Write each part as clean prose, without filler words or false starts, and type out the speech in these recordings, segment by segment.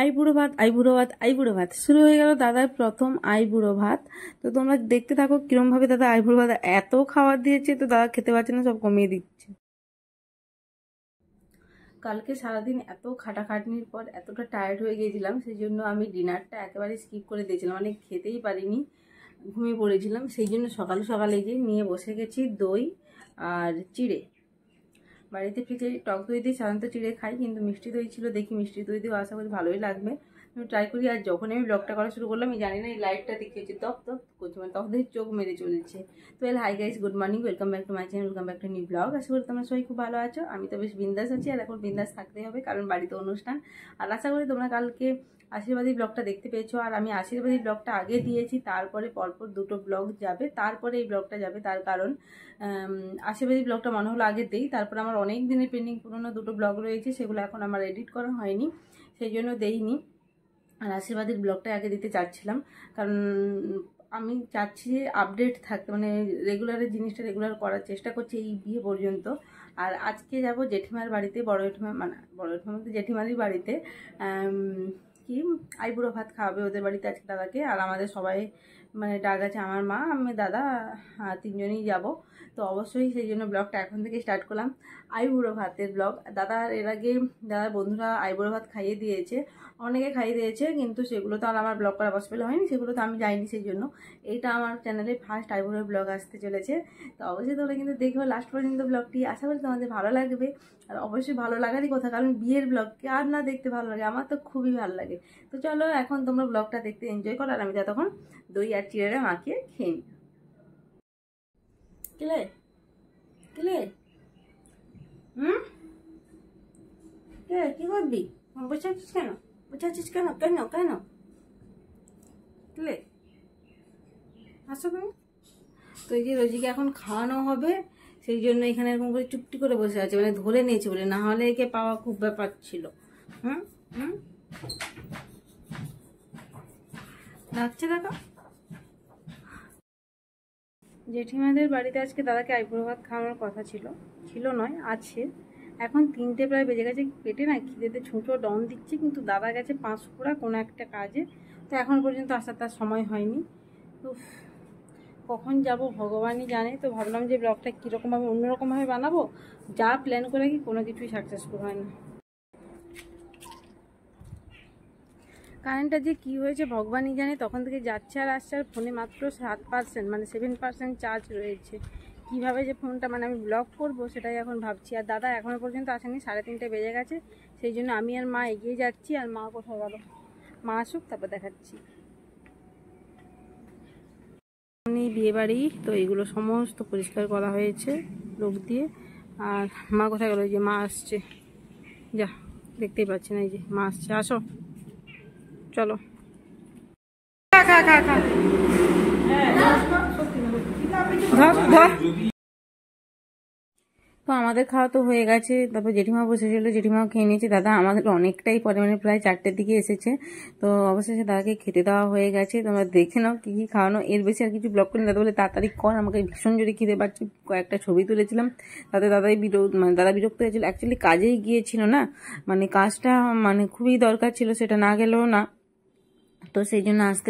আইবুড়ো ভাত আইবুড়ো ভাত আইবুড়ো ভাত শুরু হয়ে গেল দাদার প্রথম আইবুড়ো ভাত। তো তোমরা দেখতে থাকো কিরম ভাবে দাদা আইবুড়ো ভাত এত খাবার দিয়েছে, তো দাদা খেতে পারছে না, সব কমিয়ে দিচ্ছে। কালকে সারাদিন এত খাটাখাটনির পর এতটা টায়ার্ড হয়ে গিয়েছিলাম, সেই জন্য আমি ডিনারটা একেবারে স্কিপ করে দিয়েছিলাম, মানে খেতেই পারিনি, ঘুমিয়ে পড়েছিলাম। সেই জন্য সকালে সকালে গিয়ে নিয়ে বসে গেছি দই আর চিড়ে। বাড়িতে ফ্রিজে টক দই দিয়ে সাধারণত চিড়ে খাই, কিন্তু মিষ্টি দই ছিল, দেখি মিষ্টি দই দিয়েও আশা করি ভালোই লাগবে, আমি ট্রাই করি। আর যখন আমি ব্লগটা করা শুরু করলাম, আমি জানি না এই লাইটটা দেখিয়েছি তপ তপ করছে, মানে তখন থেকে চোখ মেরে চলেছে। তো hi guys, good morning, welcome back to my channel, welcome back to new blog. আশা করি তোমরা সবাই খুব ভালো আছো। আমি তো বেশ বিন্দাস আছি, আর এখন বিন্দাস থাকতেই হবে, কারণ বাড়িতে অনুষ্ঠান। আর আশা করি তোমরা কালকে আশীর্বাদী ব্লগটা দেখতে পেয়েছো। আর আমি আশীর্বাদী ব্লগটা আগে দিয়েছি, তারপরে পরপর দুটো ব্লগ যাবে, তারপরে এই ব্লগটা যাবে। তার কারণ আশীর্বাদী ব্লগটা মনে হলো আগে দেই, তারপরে আমার অনেক দিনের পেন্ডিং পুরোনো দুটো ব্লগ রয়েছে, সেগুলো এখন আমার এডিট করা হয়নি, সেই জন্য দেইনি। আর আশীর্বাদের ব্লগটা আগে দিতে চাচ্ছিলাম, কারণ আমি চাচ্ছি যে আপডেট থাকতে, মানে রেগুলারের জিনিসটা রেগুলার করার চেষ্টা করছি এই বিয়ে পর্যন্ত। আর আজকে যাব জেঠিমার বাড়িতে, বড় জেঠিমা, মানে বড় জেঠিমা বলতে জেঠিমারির বাড়িতে, কি আইবুড়ো ভাত খাওয়াবে ওদের বাড়িতে আজকে দাদাকে। আর আমাদের সবাই মানে ডাক আছে, আমার মা, আমি, দাদা, তিনজনই যাব। তো অবশ্যই সেই জন্য ব্লগটা এখন থেকে স্টার্ট করলাম, আইবুড়ো ভাতের ব্লগ। দাদার এর আগে দাদার বন্ধুরা আইবুড়ো ভাত খাইয়ে দিয়েছে, অনেকে খাইয়ে দিয়েছে, কিন্তু সেগুলো তো আর আমার ব্লগ করা পসিবল হয়নি, সেগুলো তো আমি যাইনি। সেই জন্য এইটা আমার চ্যানেলে ফার্স্ট আইবুড়ো ব্লগ আসতে চলেছে। তো অবশ্যই তোমরা কিন্তু দেখবে লাস্ট পর্যন্ত ব্লগটি, আশা করি তোমাদের ভালো লাগবে। আর অবশ্যই ভালো লাগারই কথা, কারণ বিয়ের ব্লগ কে আর না দেখতে ভালো লাগে, আমার তো খুবই ভালো লাগে। তো চলো এখন তোমরা ব্লগটা দেখতে এনজয় করো, আর আমি ততক্ষণ দই আর চিড়ে মাখিয়ে খেয়ে নিই। কিলে কিলে কি করবি? বসে আছিস কেন? বসে আছিস কেন? কেন কেন কিলে আসো তুমি। তো এই যে রোজিকে এখন খাওয়ানো হবে, সেই জন্য এখানে এরকম করে চুপটি করে বসে আছে, মানে ধরে নিয়েছে বলে, না হলে একে পাওয়া খুব ব্যাপার ছিল। হুম হুম ডাকছে দেখো। জেঠিমাদের বাড়িতে আজকে দাদাকে আইবুড়ো ভাত খাওয়ানোর কথা ছিল, ছিল নয় আছে। এখন 3টে প্রায় বেজে গেছে, পেটে না খিদেতে ছুঁচো ডন দিচ্ছে, কিন্তু দাদা গেছে পাঁশকুড়া কোনো একটা কাজে, তো এখন পর্যন্ত আসার তার সময় হয়নি। তো কখন যাব ভগবানই জানে। তো ভাবলাম যে ব্লগটা কীরকমভাবে অন্যরকমভাবে বানাবো, যা প্ল্যান করে কি কোনো কিছুই সাকসেসফুল হয় না। কারেন্টটা যে কী হয়েছে ভগবানই জানে, তখন থেকে যাচ্ছে আর আসছে, আর ফোনে মাত্র 7%, মানে 7% চার্জ রয়েছে। কিভাবে যে ফোনটা, মানে আমি ব্লগ করব সেটাই এখন ভাবছি। আর দাদা এখনও পর্যন্ত আসেনি, 3:30 বেজে গেছে, সেই জন্য আমি আর মা এগিয়ে যাচ্ছি। আর মা কোথাও গেল, মা আসুক তারপর দেখাচ্ছি। বিয়ে বাড়ি তো এগুলো সমস্ত পরিষ্কার করা হয়েছে লোক দিয়ে। আর মা কোথায় গেল? যে মা আসছে, যা দেখতেই পাচ্ছি না, এই যে মা আসছে, আসো চলো খা খা খা খা ধর ধর। তো আমাদের খাওয়া তো হয়ে গেছে, তারপর জেঠিমা বসেছিল, জেঠিমাও খেয়ে নিয়েছে। দাদা আমাদের অনেকটাই পরে, মানে প্রায় 4টের দিকে এসেছে। তো অবশেষে দাদাকে খেতে দেওয়া হয়ে গেছে। তোমরা দেখে নাও কী কী খাওয়ানো, এর বেশি আর কিছু ব্লগ করি। দাদা বলে তাড়াতাড়ি কর, আমাকে ভীষণ জোরে খিদে পাচ্ছি। কয়েকটা ছবি তুলেছিলাম, তাতে দাদাই মানে দাদা বিরক্ত হয়েছিল। অ্যাকচুয়ালি কাজেই গিয়েছিল না, মানে কাজটা মানে খুবই দরকার ছিল, সেটা না গেলেও না। তো সেই জন্য আসতে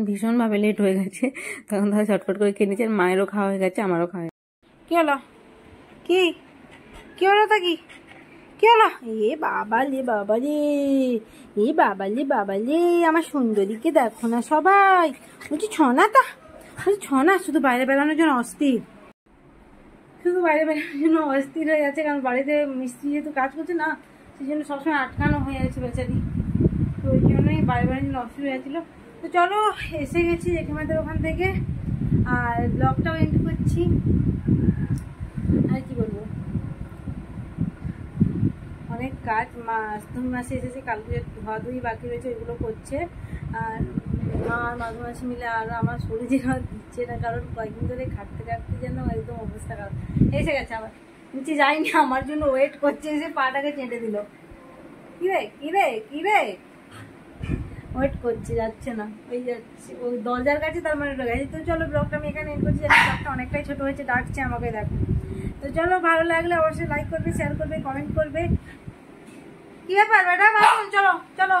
ভীষণভাবে লেট হয়ে গেছে। তখন দাদা চটপট করে খেয়ে নিয়েছে, মায়েরও খাওয়া হয়ে গেছে, আমারও খাওয়া হয়ে গেছে। কী হলো? কি কি হলো? তা কি হলো? এ বাবা লে বাবা রে, এ বাবা লে বাবা লে, আমার সুন্দরীকে দেখো না সবাই। বলছি ছনা, তা বলছি ছনা শুধু বাইরে বেড়ানোর জন্য অস্থির, শুধু বাইরে বেড়ানোর জন্য অস্থির হয়ে যাচ্ছে। কারণ বাড়িতে মিস্ত্রি যেহেতু কাজ করছে না, সেই জন্য সবসময় আটকানো হয়ে যাচ্ছে বেচারি। তো ওই জন্যই বাইরে বেড়ানোর জন্য অস্থির হয়ে যাচ্ছিলো। তো চলো এসে গেছি জেঠিমাদের ওখান থেকে, আর ব্লগটাও এন্ড করছি। আর কি বলবো, অনেক কাজ। মাসে এসেছে, কালকে ধোয়াধুয়ি বাকি রয়েছে, ওইগুলো করছে। আর মা আর মাঝে মিলে আর আমার শরীরে দিচ্ছে না, কারণ কয়েকদিন ধরে খাটতে খাটতে যেন একদম অবস্থা খারাপ। এসে গেছে আবার, নিচে যাইনি, আমার জন্য ওয়েট করছে, এসে পাটাকে চেটে দিল। কিরে কিরে কিরে ওয়েট করছে, যাচ্ছে না, ওই যাচ্ছে, ওই দরজার কাছে, তার মানে গেছে। তো চলো ব্লগটা আমি এখানে এন্ড করছি, ব্লগটা অনেকটাই ছোট হয়েছে, ডাকছে আমাকে, দেখো। তো চলো, ভালো লাগলে অবশ্যই লাইক করবে, শেয়ার করবে, কমেন্ট করবে। কি ব্যাপার ম্যাডাম, আসুন, চলো চলো।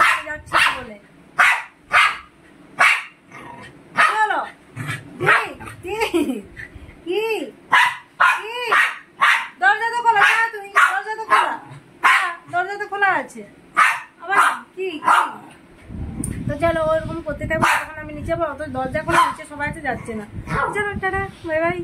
বাড়ি যাচ্ছে না বলে। চলো কি কি কি দরজা তো খোলা, যা তুমি, দরজা তো খোলা, দরজা তো খোলা আছে আবার কি কি। তো চলো ওরকম করতে থাকবো, তখন আমি নিচে যাবো, অত দরজা খোলা, নিচে সবাই তো যাচ্ছে না। চলো টাটা, বাই বাই।